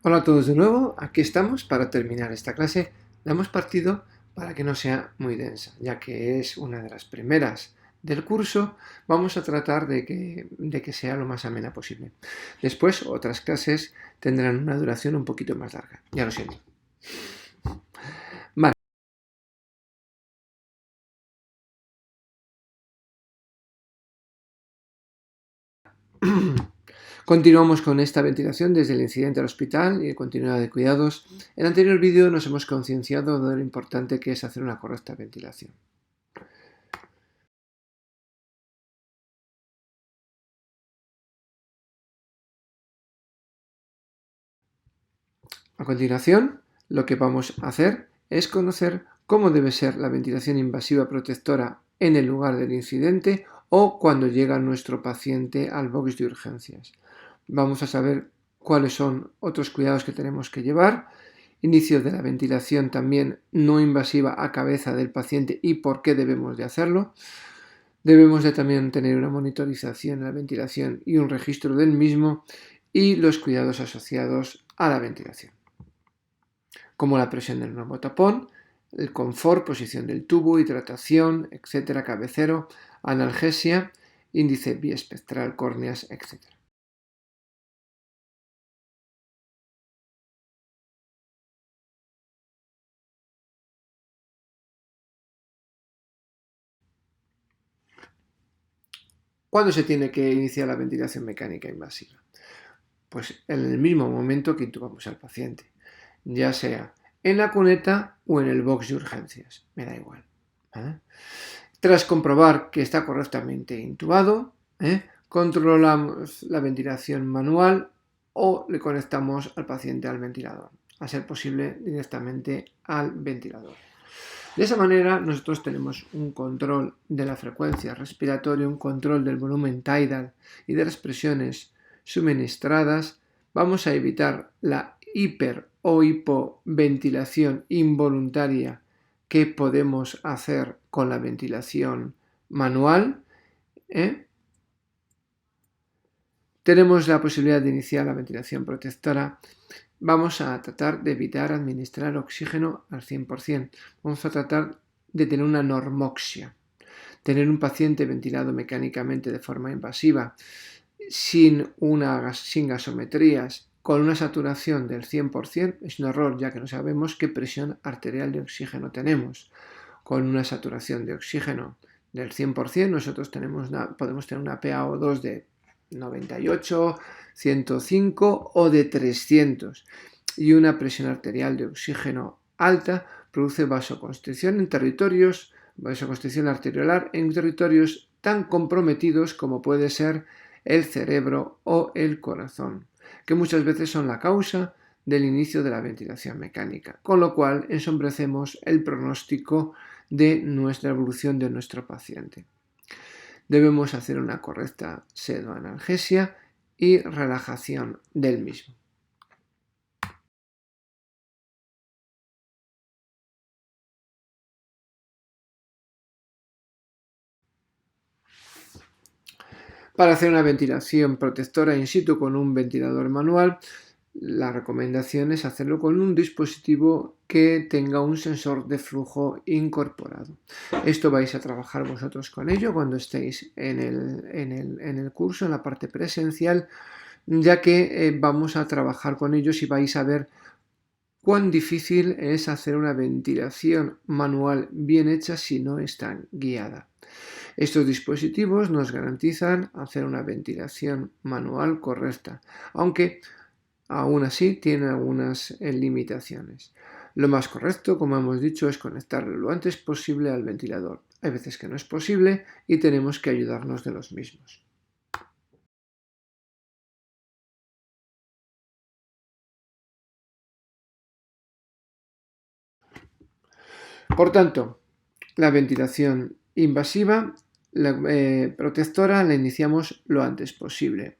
Hola a todos de nuevo, aquí estamos para terminar esta clase. La hemos partido para que no sea muy densa, ya que es una de las primeras del curso. Vamos a tratar de que sea lo más amena posible. Después, otras clases tendrán una duración un poquito más larga, ya lo siento. Vale. Continuamos con esta ventilación desde el incidente al hospital y el continuidad de cuidados. En el anterior vídeo nos hemos concienciado de lo importante que es hacer una correcta ventilación. A continuación, lo que vamos a hacer es conocer cómo debe ser la ventilación invasiva protectora en el lugar del incidente o cuando llega nuestro paciente al box de urgencias. Vamos a saber cuáles son otros cuidados que tenemos que llevar, inicio de la ventilación también no invasiva a cabeza del paciente y por qué debemos de hacerlo. Debemos de también tener una monitorización de la ventilación y un registro del mismo y los cuidados asociados a la ventilación, como la presión del nuevo tapón, el confort, posición del tubo, hidratación, etcétera, cabecero, analgesia, índice biespectral, córneas, etcétera. ¿Cuándo se tiene que iniciar la ventilación mecánica invasiva? Pues en el mismo momento que intubamos al paciente, ya sea en la cuneta o en el box de urgencias, me da igual. Tras comprobar que está correctamente intubado, controlamos la ventilación manual o le conectamos al paciente al ventilador, a ser posible directamente al ventilador. De esa manera nosotros tenemos un control de la frecuencia respiratoria, un control del volumen tidal y de las presiones suministradas. Vamos a evitar la hiper o hipoventilación involuntaria que podemos hacer con la ventilación manual. Tenemos la posibilidad de iniciar la ventilación protectora. Vamos a tratar de evitar administrar oxígeno al 100%. Vamos a tratar de tener una normoxia. Tener un paciente ventilado mecánicamente de forma invasiva, sin gasometrías, con una saturación del 100%, es un error, ya que no sabemos qué presión arterial de oxígeno tenemos. Con una saturación de oxígeno del 100%, nosotros podemos tener una PaO2 de 98, 105 o de 300. Y una presión arterial de oxígeno alta produce vasoconstricción arteriolar en territorios tan comprometidos como puede ser el cerebro o el corazón, que muchas veces son la causa del inicio de la ventilación mecánica, con lo cual ensombrecemos el pronóstico de nuestra evolución de nuestro paciente. Debemos hacer una correcta pseudoanalgesia y relajación del mismo. Para hacer una ventilación protectora in situ con un ventilador manual, la recomendación es hacerlo con un dispositivo que tenga un sensor de flujo incorporado. Esto vais a trabajar vosotros con ello cuando estéis en el curso, en la parte presencial, ya que vamos a trabajar con ellos y vais a ver cuán difícil es hacer una ventilación manual bien hecha si no está guiada. Estos dispositivos nos garantizan hacer una ventilación manual correcta, aunque aún así tienen algunas limitaciones. Lo más correcto, como hemos dicho, es conectarlo lo antes posible al ventilador. Hay veces que no es posible y tenemos que ayudarnos de los mismos. Por tanto, la ventilación invasiva, protectora, la iniciamos lo antes posible.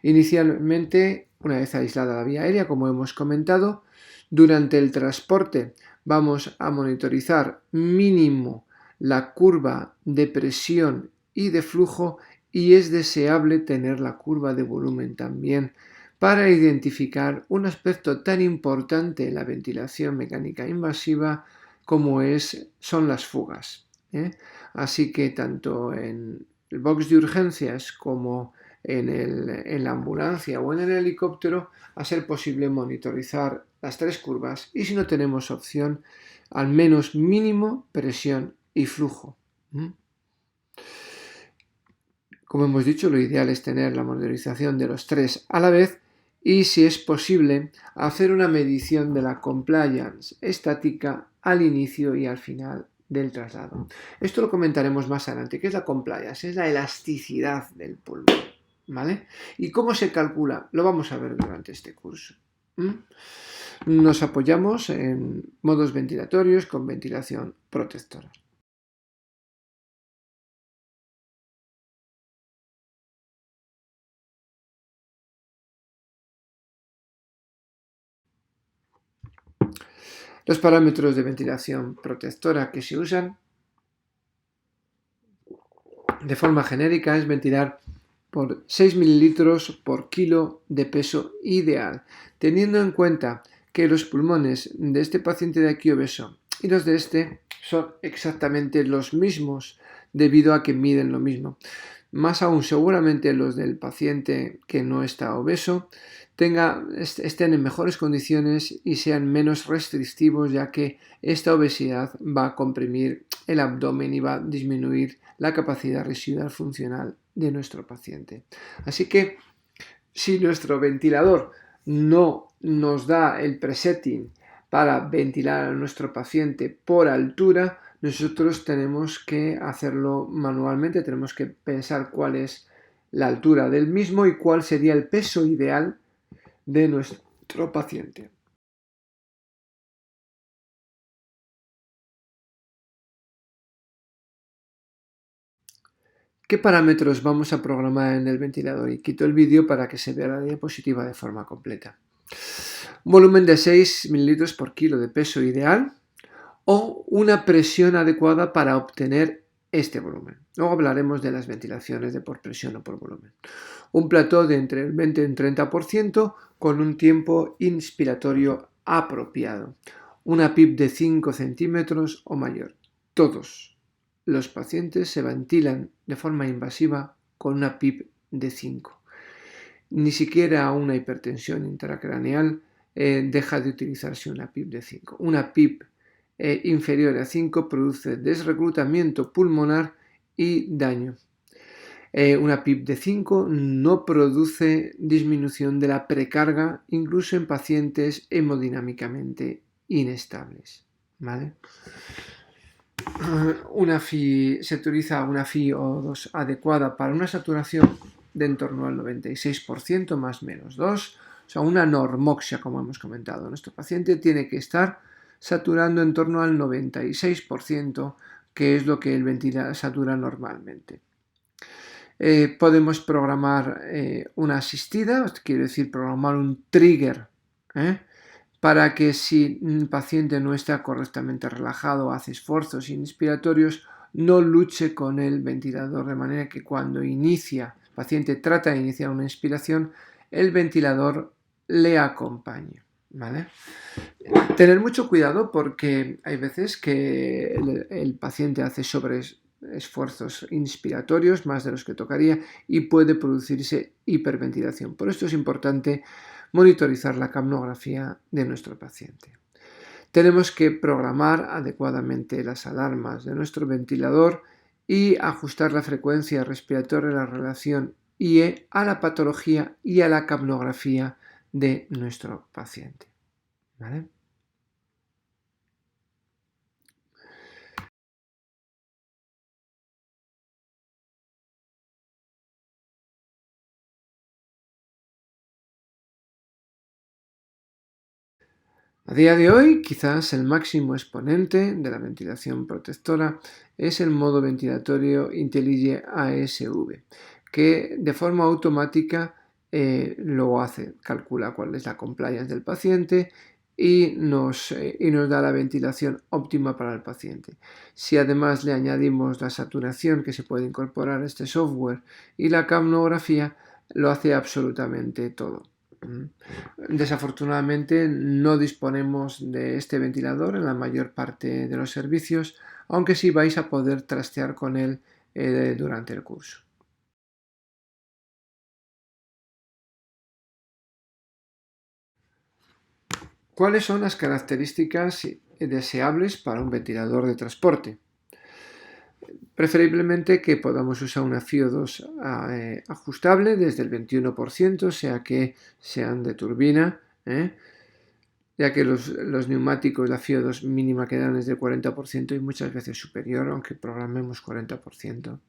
Inicialmente, una vez aislada la vía aérea, como hemos comentado, durante el transporte vamos a monitorizar mínimo la curva de presión y de flujo, y es deseable tener la curva de volumen también para identificar un aspecto tan importante en la ventilación mecánica invasiva como son las fugas. Así que tanto en el box de urgencias como en la ambulancia o en el helicóptero, a ser posible monitorizar las tres curvas y, si no tenemos opción, al menos mínimo presión y flujo. Como hemos dicho, lo ideal es tener la monitorización de los tres a la vez y, si es posible, hacer una medición de la compliance estática al inicio y al final del traslado. Esto lo comentaremos más adelante. ¿Qué es la compliance? Es la elasticidad del pulmón, ¿vale? ¿Y cómo se calcula? Lo vamos a ver durante este curso. Nos apoyamos en modos ventilatorios con ventilación protectora. Los parámetros de ventilación protectora que se usan de forma genérica es ventilar por 6 mililitros por kilo de peso ideal, teniendo en cuenta que los pulmones de este paciente de aquí obeso y los de este son exactamente los mismos debido a que miden lo mismo. Más aún, seguramente los del paciente que no está obeso estén en mejores condiciones y sean menos restrictivos, ya que esta obesidad va a comprimir el abdomen y va a disminuir la capacidad residual funcional de nuestro paciente. Así que, si nuestro ventilador no nos da el presetting para ventilar a nuestro paciente por altura, nosotros tenemos que hacerlo manualmente, tenemos que pensar cuál es la altura del mismo y cuál sería el peso ideal de nuestro paciente. ¿Qué parámetros vamos a programar en el ventilador? Y quito el vídeo para que se vea la diapositiva de forma completa. Volumen de 6 mililitros por kilo de peso ideal o una presión adecuada para obtener este volumen. Luego hablaremos de las ventilaciones de por presión o por volumen. Un plató de entre el 20 y el 30% con un tiempo inspiratorio apropiado. Una PIP de 5 centímetros o mayor. Todos los pacientes se ventilan de forma invasiva con una PIP de 5. Ni siquiera una hipertensión intracraneal deja de utilizarse una PIP de 5. Una PIP inferior a 5 produce desreclutamiento pulmonar y daño. Una PIP de 5 no produce disminución de la precarga, incluso en pacientes hemodinámicamente inestables. ¿Vale? Se utiliza una FiO2 adecuada para una saturación de en torno al 96% más menos 2, o sea, una normoxia, como hemos comentado. Nuestro paciente tiene que estar saturando en torno al 96%, que es lo que el ventilador satura normalmente. Podemos programar una asistida, quiere decir programar un trigger, para que, si un paciente no está correctamente relajado, hace esfuerzos inspiratorios, no luche con el ventilador, de manera que cuando el paciente trata de iniciar una inspiración, el ventilador le acompañe. ¿Vale? Tener mucho cuidado, porque hay veces que el paciente hace esfuerzos inspiratorios, más de los que tocaría, y puede producirse hiperventilación. Por esto es importante monitorizar la capnografía de nuestro paciente. Tenemos que programar adecuadamente las alarmas de nuestro ventilador y ajustar la frecuencia respiratoria en la relación IE a la patología y a la capnografía de nuestro paciente. ¿Vale? A día de hoy, quizás el máximo exponente de la ventilación protectora es el modo ventilatorio IntelliJ ASV, que de forma automática lo hace, calcula cuál es la compliance del paciente y nos da la ventilación óptima para el paciente. Si además le añadimos la saturación que se puede incorporar a este software y la capnografía, lo hace absolutamente todo. Desafortunadamente no disponemos de este ventilador en la mayor parte de los servicios, aunque sí vais a poder trastear con él durante el curso. ¿Cuáles son las características deseables para un ventilador de transporte? Preferiblemente que podamos usar una FIO2 ajustable desde el 21%, sea que sean de turbina, ya que los neumáticos, la FIO2 mínima que dan es del 40% y muchas veces superior, aunque programemos 40%.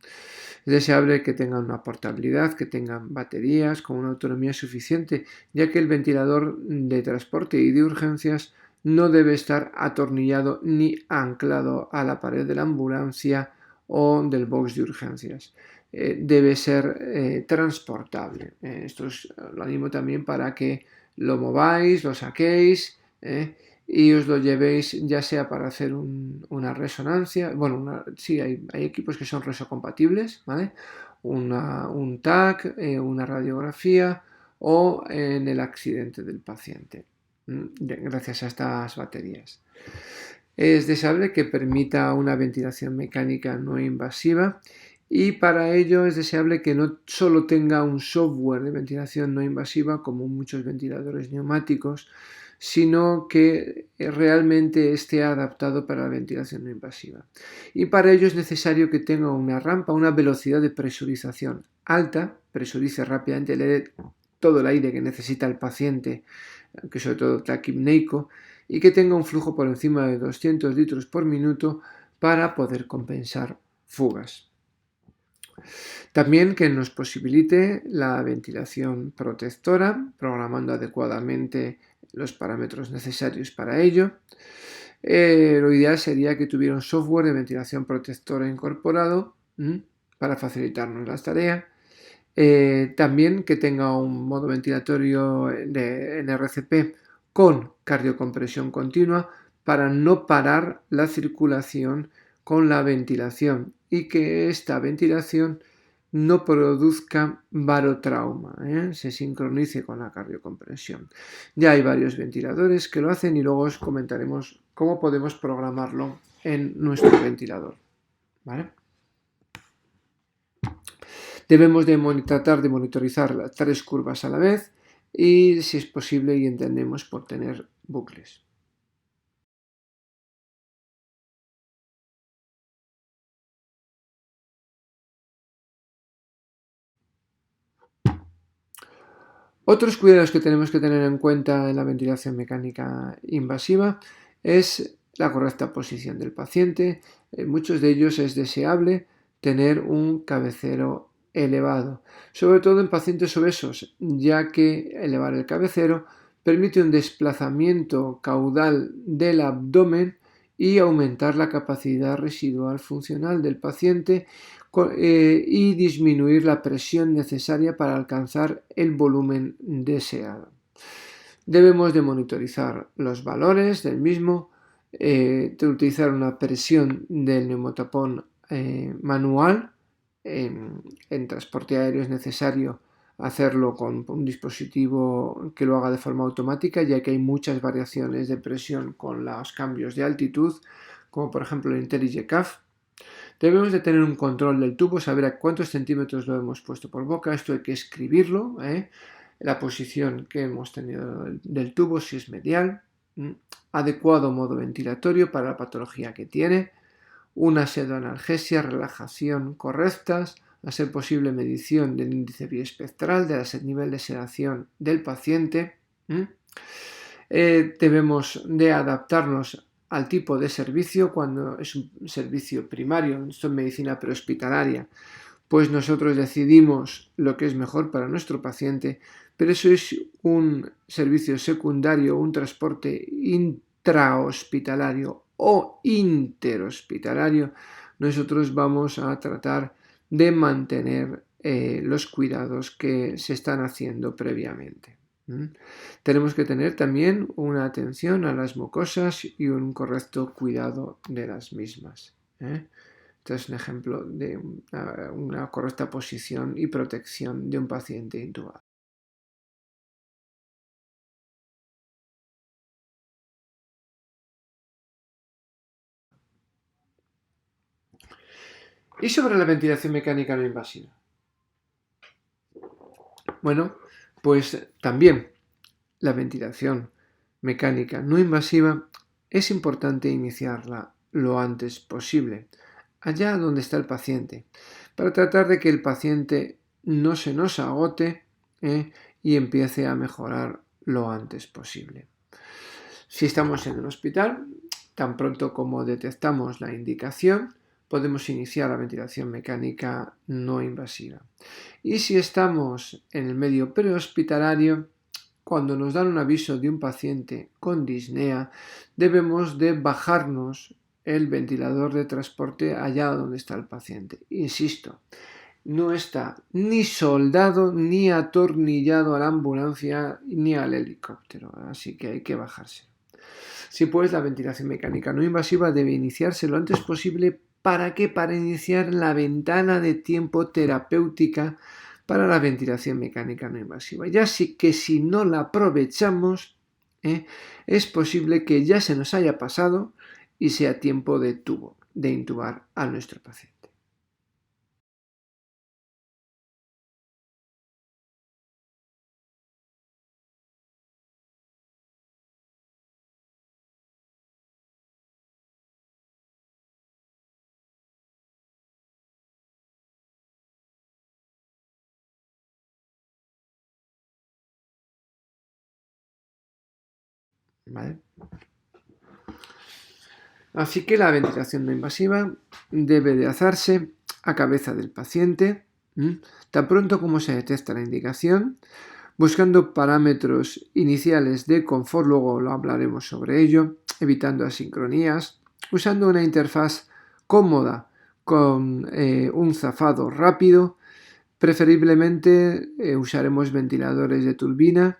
Es deseable que tengan una portabilidad, que tengan baterías con una autonomía suficiente, ya que el ventilador de transporte y de urgencias no debe estar atornillado ni anclado a la pared de la ambulancia o del box de urgencias. Debe ser transportable. Esto lo animo también para que lo mováis, lo saquéis y os lo llevéis ya sea para hacer una resonancia, bueno, sí, hay equipos que son resocompatibles, ¿vale? Un TAC, una radiografía o en el accidente del paciente, gracias a estas baterías. Es deseable que permita una ventilación mecánica no invasiva y para ello es deseable que no solo tenga un software de ventilación no invasiva como muchos ventiladores neumáticos, sino que realmente esté adaptado para la ventilación no invasiva. Y para ello es necesario que tenga una rampa, una velocidad de presurización alta, presurice rápidamente, le dé todo el aire que necesita el paciente, que sobre todo taquipneico, y que tenga un flujo por encima de 200 litros por minuto para poder compensar fugas. También que nos posibilite la ventilación protectora, programando adecuadamente los parámetros necesarios para ello. Lo ideal sería que tuviera un software de ventilación protectora incorporado para facilitarnos las tareas. También que tenga un modo ventilatorio de RCP con cardiocompresión continua para no parar la circulación con la ventilación y que esta ventilación no produzca barotrauma, se sincronice con la cardiocompresión. Ya hay varios ventiladores que lo hacen y luego os comentaremos cómo podemos programarlo en nuestro ventilador. ¿Vale? Debemos tratar de monitorizar las 3 curvas a la vez y, si es posible y entendemos, por tener bucles. Otros cuidados que tenemos que tener en cuenta en la ventilación mecánica invasiva es la correcta posición del paciente. En muchos de ellos es deseable tener un cabecero elevado, sobre todo en pacientes obesos, ya que elevar el cabecero permite un desplazamiento caudal del abdomen y aumentar la capacidad residual funcional del paciente y disminuir la presión necesaria para alcanzar el volumen deseado. Debemos de monitorizar los valores del mismo, de utilizar una presión del neumotapón manual. En transporte aéreo es necesario hacerlo con un dispositivo que lo haga de forma automática, ya que hay muchas variaciones de presión con los cambios de altitud, como por ejemplo el IntelliGECAF. Debemos de tener un control del tubo, saber a cuántos centímetros lo hemos puesto por boca. Esto hay que escribirlo, la posición que hemos tenido del tubo, si es medial, adecuado modo ventilatorio para la patología que tiene, una pseudoanalgesia, relajación correctas, a ser posible medición del índice biespectral, del nivel de sedación del paciente. Debemos de adaptarnos al tipo de servicio. Cuando es un servicio primario, esto en medicina prehospitalaria, pues nosotros decidimos lo que es mejor para nuestro paciente, pero eso es un servicio secundario, un transporte intrahospitalario o interhospitalario. Nosotros vamos a tratar de mantener los cuidados que se están haciendo previamente. Tenemos que tener también una atención a las mucosas y un correcto cuidado de las mismas. Este es un ejemplo de una correcta posición y protección de un paciente intubado. ¿Y sobre la ventilación mecánica no invasiva? Bueno, pues también la ventilación mecánica no invasiva es importante iniciarla lo antes posible, allá donde está el paciente, para tratar de que el paciente no se nos agote y empiece a mejorar lo antes posible. Si estamos en el hospital, tan pronto como detectamos la indicación, podemos iniciar la ventilación mecánica no invasiva. Y si estamos en el medio prehospitalario, cuando nos dan un aviso de un paciente con disnea, debemos de bajarnos el ventilador de transporte allá donde está el paciente. Insisto, no está ni soldado ni atornillado a la ambulancia ni al helicóptero, así que hay que bajarse. Si pues la ventilación mecánica no invasiva debe iniciarse lo antes posible. ¿Para qué? Para iniciar la ventana de tiempo terapéutica para la ventilación mecánica no invasiva. Ya sí que si no la aprovechamos, es posible que ya se nos haya pasado y sea tiempo de intubar a nuestro paciente. ¿Vale? Así que la ventilación no invasiva debe de hacerse a cabeza del paciente, tan pronto como se detecta la indicación, buscando parámetros iniciales de confort, luego lo hablaremos sobre ello, evitando asincronías, usando una interfaz cómoda con un zafado rápido, preferiblemente usaremos ventiladores de turbina.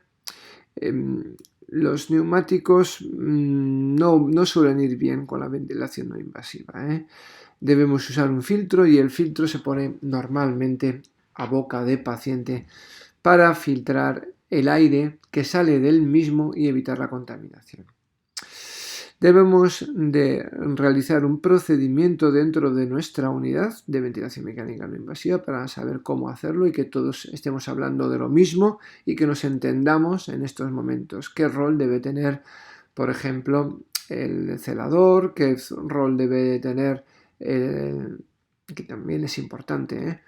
Los neumáticos no suelen ir bien con la ventilación no invasiva. Debemos usar un filtro y el filtro se pone normalmente a boca de paciente para filtrar el aire que sale del mismo y evitar la contaminación. Debemos de realizar un procedimiento dentro de nuestra unidad de ventilación mecánica no invasiva para saber cómo hacerlo y que todos estemos hablando de lo mismo y que nos entendamos en estos momentos. ¿Qué rol debe tener, por ejemplo, el celador? ¿Qué rol debe tener que también es importante,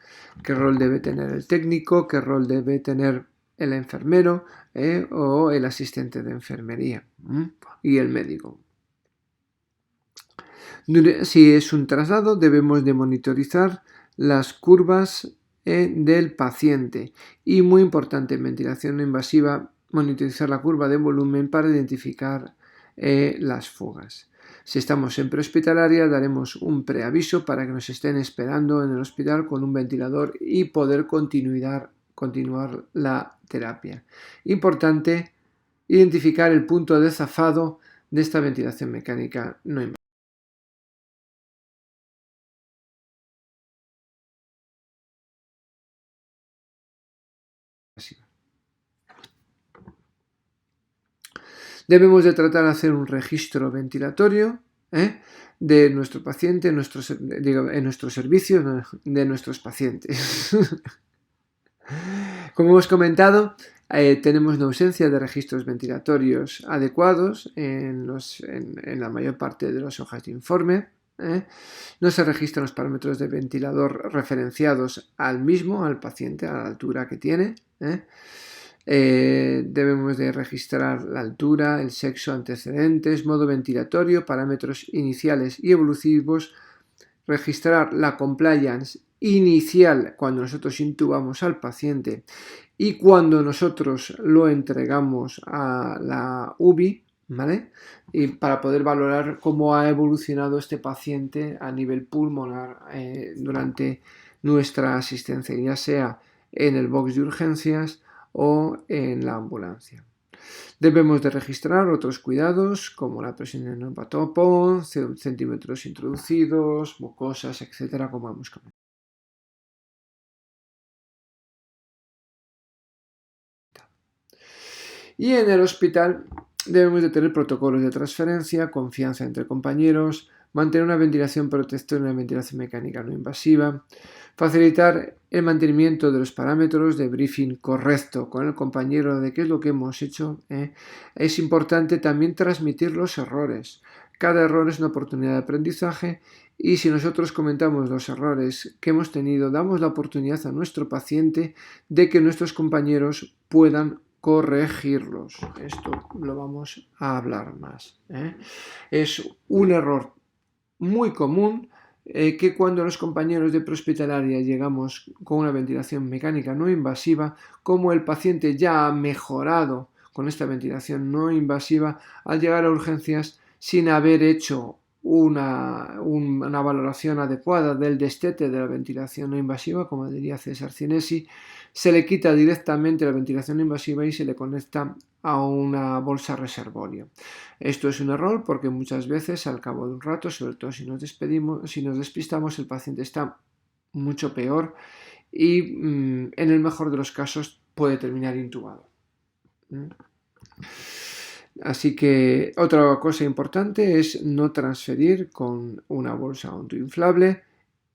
qué rol debe tener el técnico, qué rol debe tener el enfermero o el asistente de enfermería y el médico? Si es un traslado, debemos de monitorizar las curvas del paciente y, muy importante, en ventilación no invasiva, monitorizar la curva de volumen para identificar las fugas. Si estamos en prehospitalaria, daremos un preaviso para que nos estén esperando en el hospital con un ventilador y poder continuar la terapia. Importante identificar el punto de zafado de esta ventilación mecánica no invasiva. Debemos de tratar de hacer un registro ventilatorio de nuestro paciente en nuestro servicio de nuestros pacientes. Como hemos comentado, tenemos una ausencia de registros ventilatorios adecuados en la mayor parte de las hojas de informe. No se registran los parámetros de ventilador referenciados al paciente, a la altura que tiene. Debemos de registrar la altura, el sexo, antecedentes, modo ventilatorio, parámetros iniciales y evolutivos, registrar la compliance inicial cuando nosotros intubamos al paciente y cuando nosotros lo entregamos a la UBI, ¿vale? Y para poder valorar cómo ha evolucionado este paciente a nivel pulmonar durante nuestra asistencia, ya sea en el box de urgencias o en la ambulancia. Debemos de registrar otros cuidados como la presión en el hepatopo, centímetros introducidos, mucosas, etcétera, como hemos comentado. Y en el hospital debemos de tener protocolos de transferencia, confianza entre compañeros, mantener una ventilación protectora y una ventilación mecánica no invasiva, facilitar el mantenimiento de los parámetros de briefing correcto con el compañero de qué es lo que hemos hecho. Es importante también transmitir los errores. Cada error es una oportunidad de aprendizaje y si nosotros comentamos los errores que hemos tenido, damos la oportunidad a nuestro paciente de que nuestros compañeros puedan corregirlos. Esto lo vamos a hablar más. Es un error muy común que cuando los compañeros de prehospitalaria llegamos con una ventilación mecánica no invasiva, como el paciente ya ha mejorado con esta ventilación no invasiva, al llegar a urgencias sin haber hecho una valoración adecuada del destete de la ventilación no invasiva, como diría César Cinesi, se le quita directamente la ventilación no invasiva y se le conecta a una bolsa reservorio. Esto es un error porque muchas veces al cabo de un rato, sobre todo si nos despistamos, el paciente está mucho peor y en el mejor de los casos puede terminar intubado. Así que otra cosa importante es no transferir con una bolsa autoinflable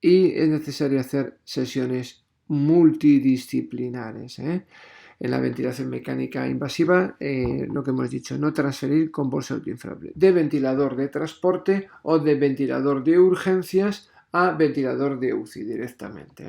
y es necesario hacer sesiones multidisciplinares. En la ventilación mecánica invasiva, lo que hemos dicho, no transferir con bolsa autoinflable de ventilador de transporte o de ventilador de urgencias a ventilador de UCI directamente.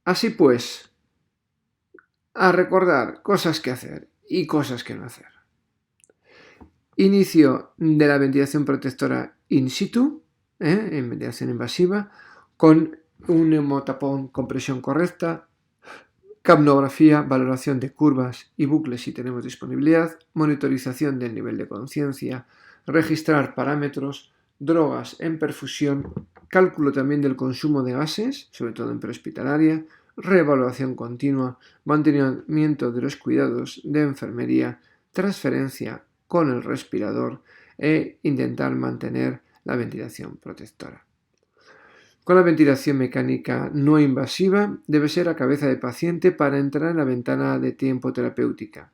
Así pues, a recordar cosas que hacer y cosas que no hacer. Inicio de la ventilación protectora in situ, en ventilación invasiva, con un neumotapón con presión correcta, capnografía, valoración de curvas y bucles si tenemos disponibilidad, monitorización del nivel de conciencia, registrar parámetros, drogas en perfusión, cálculo también del consumo de gases, sobre todo en prehospitalaria, reevaluación continua, mantenimiento de los cuidados de enfermería, transferencia con el respirador e intentar mantener la ventilación protectora. Con la ventilación mecánica no invasiva debe ser a cabeza de paciente para entrar en la ventana de tiempo terapéutica.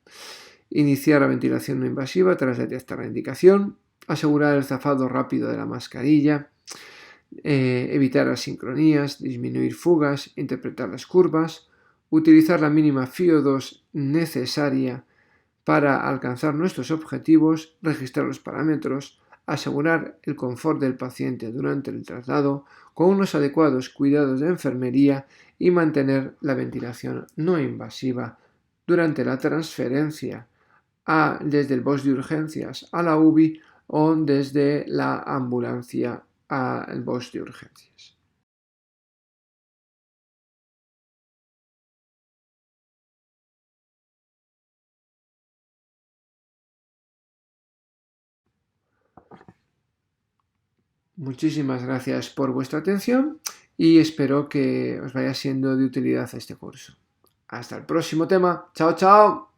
Iniciar la ventilación no invasiva tras detectar la indicación, asegurar el zafado rápido de la mascarilla, evitar asincronías, disminuir fugas, interpretar las curvas, utilizar la mínima FiO2 necesaria para alcanzar nuestros objetivos, registrar los parámetros, asegurar el confort del paciente durante el traslado con unos adecuados cuidados de enfermería y mantener la ventilación no invasiva durante la transferencia desde el box de urgencias a la UBI o desde la ambulancia al box de urgencias. Muchísimas gracias por vuestra atención y espero que os vaya siendo de utilidad este curso. Hasta el próximo tema. Chao, chao.